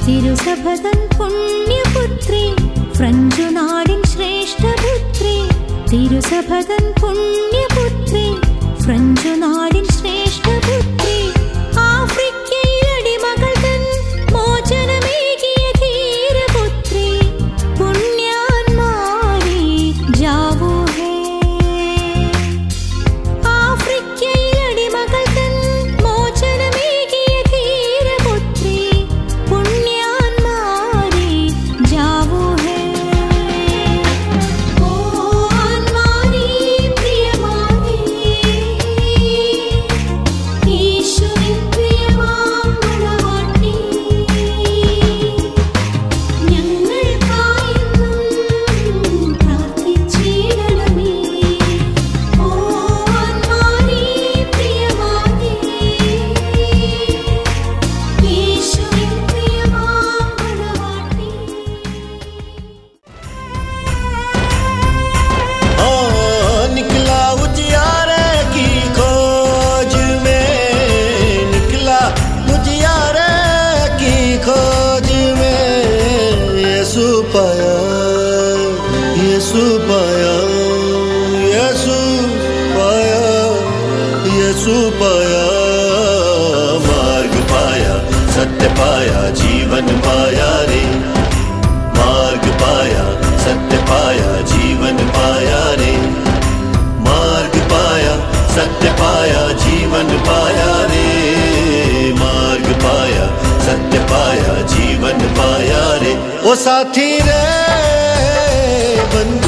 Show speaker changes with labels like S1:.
S1: തിരുസഭതൻ പുണ്യപുത്രി French നാടിൻ ശ്രേഷ്ഠപുത്രി തിരുസഭതൻ പുണ്യപുത്രി French നാടിൻ ശ്രേഷ്ഠപുത്രി ആഫ്രിക്കയിൽ അടിമകൾ തൻ മോചനമേകിയ ധീരപുത്രി പുണ്യാന്മാരെ ജാവോ ഹേ ആഫ്രിക്കയിൽ അടിമകൾ തൻ മോചനമേകിയ ധീരപുത്രി പുണ്യാന്മാരെ ജാവോ ഹേ ഓ ആന്മാരെ പ്രിയമാനേ ഈശ്വരൻ പ്രിയമാം മണവാട്ടി ഞങ്ങൾക്കായെന്നും പ്രാർത്ഥിച്ചിടണമേ ഓ ആന്മാരെ പ്രിയമാനേ ഈശ്വരൻ പ്രിയമാം മണവാട്ടി
S2: निकला उजियारे की खोज में निकला उजियारे की खोज में यीशु पाया यीशु पाया यीशु पाया यीशु पाया मार्ग पाया सत्य पाया जीवन पाया रे मार्ग पाया सत्य पाया जीवन पाया रे मार्ग पाया सत्य पाया जीवन पाया रे मार्ग पाया सत्य पाया जीवन पाया रे ओ साथी रे बंद